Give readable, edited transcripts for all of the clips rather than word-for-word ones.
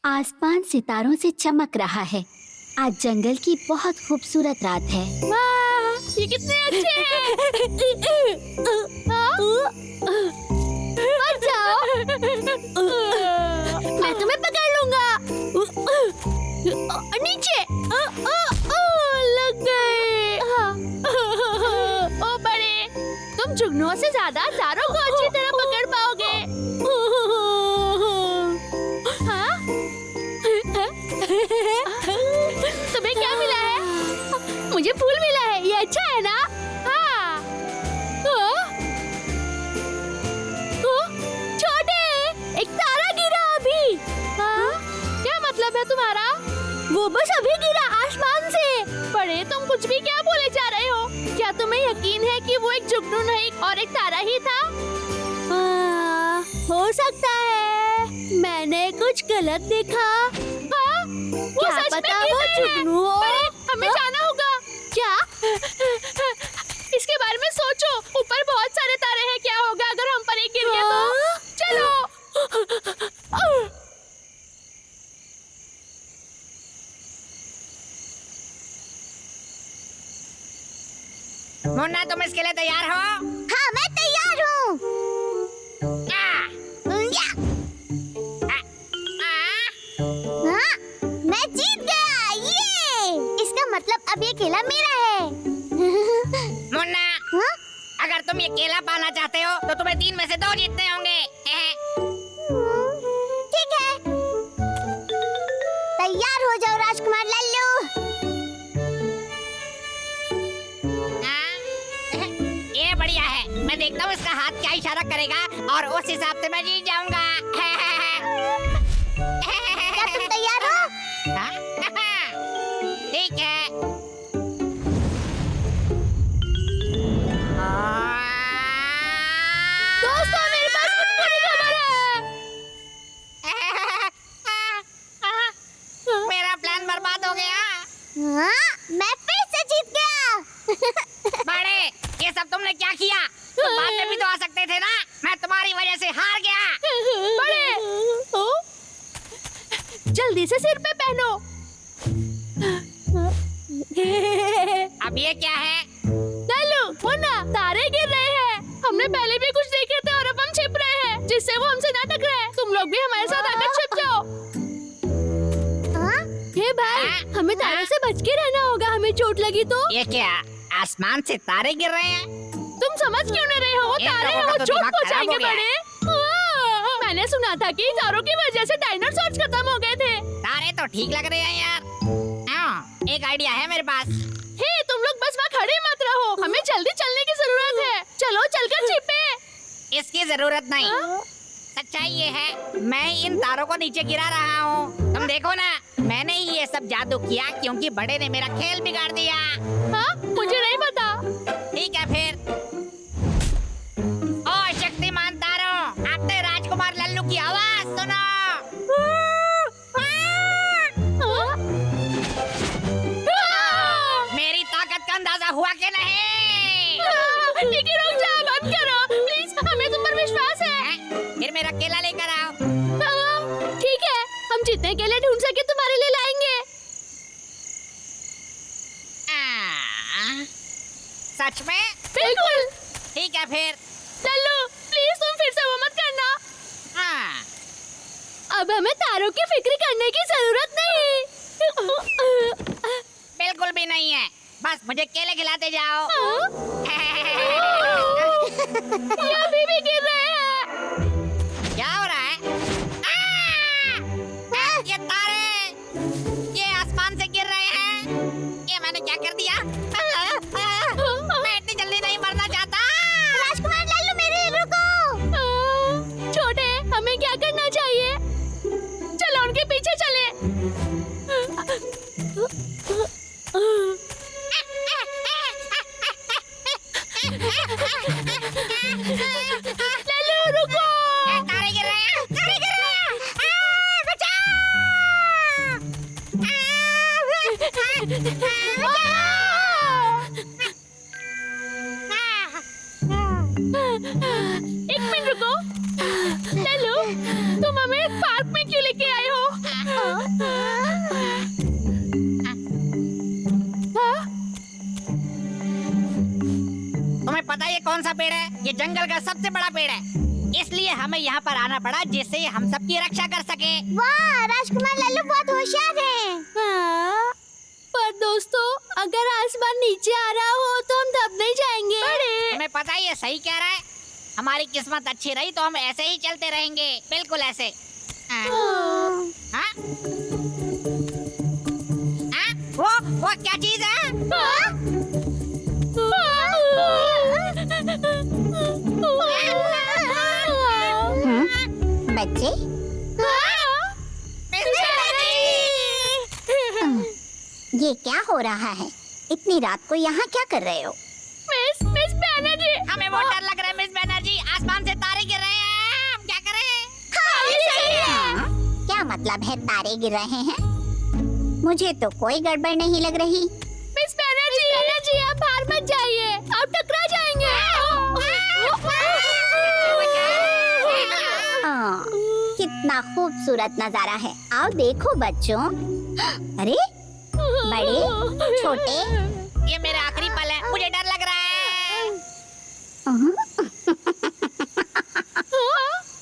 आसमान सितारों से चमक रहा है। आज जंगल की बहुत खूबसूरत रात है। वाह, ये कितने अच्छे हैं। मत जाओ, मैं तुम्हें पकड़ लूंगा। नीचे लग गए। ओ बड़े, तुम जुगनुओं से ज्यादा तारों को अच्छी तरह पकड़ पाओगे। हाँ? तुम्हें क्या मिला है? मुझे फूल मिला है, ये अच्छा है ना? हाँ। छोटे, एक तारा गिरा अभी। हाँ? क्या मतलब है तुम्हारा? वो बस अभी गिरा आसमान से। बड़े, तुम कुछ भी क्या बोले जा रहे हो? क्या तुम्हें यकीन है कि वो एक जुगनू नहीं और एक तारा ही था? हो सकता है मैंने कुछ गलत देखा। वो क्या सच पता में वो गिर रहे हैं। जुगनू हो। बड़े, हमें जाना होगा। क्या? इसके बारे में सोचो। ऊपर बहुत सारे तारे हैं, क्या होगा अगर हम पर एक गिर गया तो? चलो। मुन्ना, तुम इसके लिए तैयार हो? हाँ, मैं तैयार हूँ। हाँ, मैं जीत गया। ये इसका मतलब अब ये केला मेरा है। मुन्ना, हाँ? अगर तुम ये केला पाना चाहते हो तो तुम्हें 3 में से 2 जीतने होंगे। ठीक है, तैयार हो जाओ राजकुमार लल्लू। ये बढ़िया है। मैं देखता हूँ इसका हाथ क्या इशारा करेगा और उस हिसाब से मैं जीत जाऊंगा। क्या तुम तैयार हो? ठीक है। दोस्तों, मेरे पास कुछ बुरी खबर है। मेरा प्लान बर्बाद हो गया। हाँ, मैं फिर से जीत गया। बड़े, ये सब तुमने क्या किया? तुम बाद में भी तो आ सकते थे ना। मैं तुम्हारी वजह से हार गया। बड़े, जल्दी से सिर पे पहनो। अब ये क्या है? लल्लू, मुन्ना, तारे गिर रहे हैं। हमने पहले भी कुछ देखे थे और अब हम छिप रहे हैं, जिससे वो हमसे ना टकराए। तुम लोग भी हमारे साथ आकर छिप जाओ। हाँ? हे भाई, हमें तारों से बच के रहना होगा। हमें चोट लगी तो? ये क्या? आसमान से तारे गिर रहे हैं? तुम समझ क्यों नहीं रहे हो? वो इन तारे हैं, लोगों वो का तो चोट दिमाग खराब पहुंचाएंगे हो गया बड़े। मैंने सुना था कि तारों की वजह से डायनासोर्स खत्म हो गए थे। तारे तो ठीक लग रहे हैं यार। एक आइडिया है मेरे पास। हे, तुम लोग बस वहाँ खड़े मत रहो। हमें जल्दी चलने की जरूरत है। चलो, चलकर छिपे। इसकी जरूरत नहीं। सच्चाई ये है, मैं इन तारों को नीचे गिरा रहा हूँ। तुम देखो ना, मैंने ही ये सब जादू किया क्योंकि बड़े ने मेरा खेल बिगाड़ दिया। हाँ? मुझे नहीं पता। ठीक है फिर। ओ शक्तिमान तारों, अपने राजकुमार लल्लू की आवाज सुनो। मेरी ताकत का अंदाजा हुआ कि नहीं? ठीक है, रुक जाओ, बंद करो प्लीज। हमें तुम पर विश्वास है। फिर मेरा केला लेकर आओ। ठीक है, हम जितने केले ढूंढ सके तुम्हारे लिए लाएंगे। सच में? बिल्कुल। ठीक है फिर। लल्लू, प्लीज तुम फिर से वो मत करना। अब हमें तारों की फिक्र करने की जरूरत नहीं। बिल्कुल भी नहीं है। बस मुझे केले खिलाते जाओ। ये अभी भी गिर रहे हैं। क्या हो रहा है? ये तारे, ये आसमान से गिर रहे हैं। ये मैंने क्या कर दिया? मैं इतनी जल्दी नहीं मरना चाहता। राजकुमार लल्लू, मेरे लिए रुको। छोटे, हमें क्या करना चाहिए? चलो उनके पीछे चले। पेड़ है, ये जंगल का सबसे बड़ा पेड़ है। इसलिए हमें यहाँ पर आना पड़ा, जिससे हम सबकी रक्षा कर सके। वाह, राजकुमार लल्लू बहुत होशियार हैं। हाँ, पर दोस्तों अगर आसमान नीचे आ रहा हो तो हम दब नहीं जाएंगे। तुम्हें पता ही है, सही कह रहा है। हमारी किस्मत अच्छी रही तो हम ऐसे ही चलते रहेंगे, बिल्कुल ऐसे। हाँ? हाँ? वो क्या चीज है? बच्चे, ये क्या हो रहा है? इतनी रात को यहाँ क्या कर रहे हो? मिस बैनर्जी, हमें बहुत डर लग रहा है मिस बैनर्जी। आसमान से तारे गिर रहे हैं, हम क्या करें? ये सही है। हाँ? क्या मतलब है तारे गिर रहे हैं? मुझे तो कोई गड़बड़ नहीं लग रही। मिस बैनर्जी आप बाहर मत जाइए, आप टकरा जाएंगे। हाँ, कितना खूबसूरत नजारा है। आओ देखो बच्चों। अरे बड़े छोटे, ये मेरा आखिरी पल है, मुझे डर लग रहा है।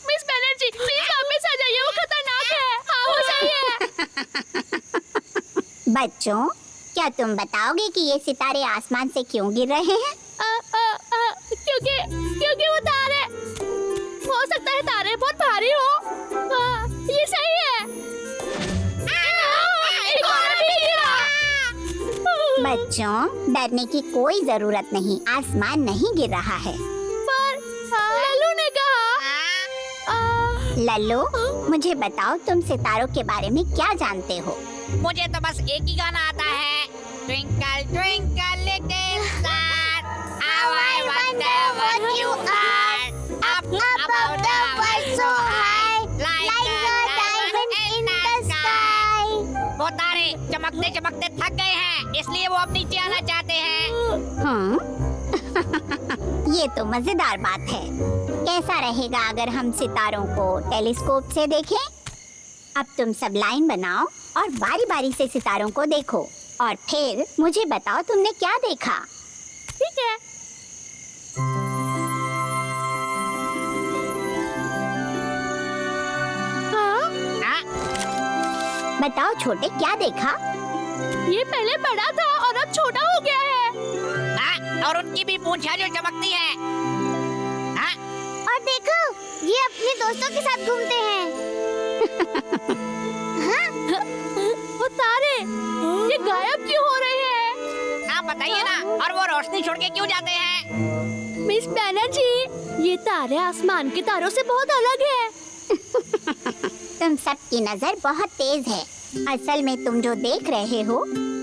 मिस बैनर्जी प्लीज वापस आ जाइए, वो खतरनाक है। हाँ वो सही है। बच्चों, क्या तुम बताओगे कि ये सितारे आसमान से क्यों गिर रहे हैं? क्योंकि वो तारे, हो सकता है तारे बहुत भारी हो। ये सही है। एक और भी गिरा। बच्चों, डरने की कोई जरूरत नहीं, आसमान नहीं गिर रहा है। पर लल्लू ने कहा। लल्लू, मुझे बताओ तुम सितारों के बारे में क्या जानते हो? मुझे तो बस एक ही गाना आता है, twinkle twinkle little star, how I wonder what you are, up above the world so high, like a diamond in the sky. वो तारे चमकते चमकते थक गए हैं, इसलिए वो अब नीचे आना चाहते हैं। ये तो मजेदार बात है। कैसा रहेगा अगर हम सितारों को टेलीस्कोप से देखें? अब तुम सब लाइन बनाओ और बारी बारी से सितारों को देखो और फिर मुझे बताओ तुमने क्या देखा। ठीक है। हाँ? बताओ छोटे, क्या देखा? ये पहले बड़ा था और अब छोटा हो गया है। हाँ? और उनकी भी पूंछ है जो चमकती है। हाँ? और देखो, ये अपने दोस्तों के साथ घूमते हैं। वो तारे ये गायब क्यों हो रहे हैं? आप बताइए ना, और वो रोशनी छोड़ के क्यों जाते हैं? मिस बैनर्जी, ये तारे आसमान के तारों से बहुत अलग है। तुम सबकी नजर बहुत तेज है। असल में तुम जो देख रहे हो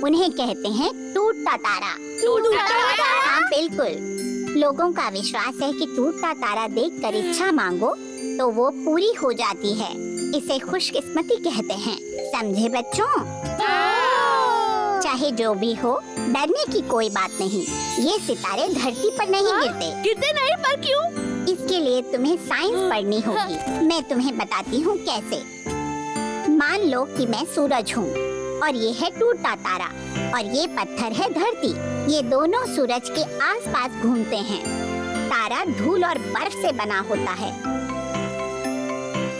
उन्हें कहते हैं टूटता तारा। टूटता तारा? हाँ बिल्कुल। लोगों का विश्वास है कि टूटता तारा देखकर इच्छा मांगो तो वो पूरी हो जाती है। इसे खुशकिस्मती कहते हैं, समझे बच्चों? चाहे जो भी हो, डरने की कोई बात नहीं। ये सितारे धरती पर नहीं गिरते। गिरते नहीं, पर क्यों? इसके लिए तुम्हें साइंस पढ़नी होगी। मैं तुम्हें बताती हूँ कैसे। मान लो कि मैं सूरज हूँ और ये है टूटता तारा और ये पत्थर है धरती। ये दोनों सूरज के आसपास घूमते हैं। तारा धूल और बर्फ से बना होता है।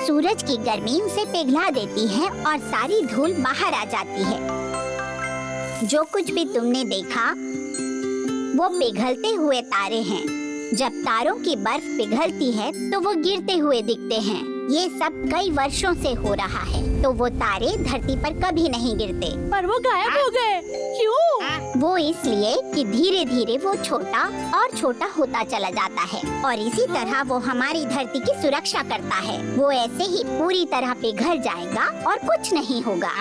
सूरज की गर्मी उसे पिघला देती है और सारी धूल बाहर आ जाती है। जो कुछ भी तुमने देखा वो पिघलते हुए तारे हैं। जब तारों की बर्फ पिघलती है तो वो गिरते हुए दिखते हैं। ये सब कई वर्षों से हो रहा है, तो वो तारे धरती पर कभी नहीं गिरते। पर वो गायब हो गए, क्यों? वो इसलिए कि धीरे धीरे वो छोटा और छोटा होता चला जाता है और इसी तरह वो हमारी धरती की सुरक्षा करता है। वो ऐसे ही पूरी तरह पिघल जाएगा और कुछ नहीं होगा।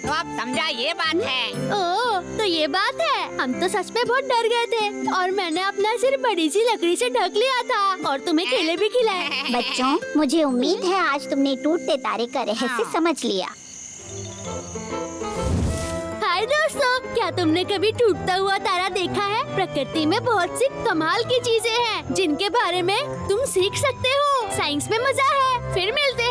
तो आप समझा, ये बात है। ओह, तो ये बात है। हम तो सच में बहुत डर गए थे और मैंने अपना सिर बड़ी सी लकड़ी से ढक लिया था और तुम्हें केले भी खिलाए। बच्चों, मुझे उम्मीद है आज तुमने टूटते तारे का रहस्य समझ लिया। हाय दोस्तों, क्या तुमने कभी टूटता हुआ तारा देखा है? प्रकृति में बहुत सी कमाल की चीजें हैं जिनके बारे में तुम सीख सकते हो। साइंस में मजा है। फिर मिलते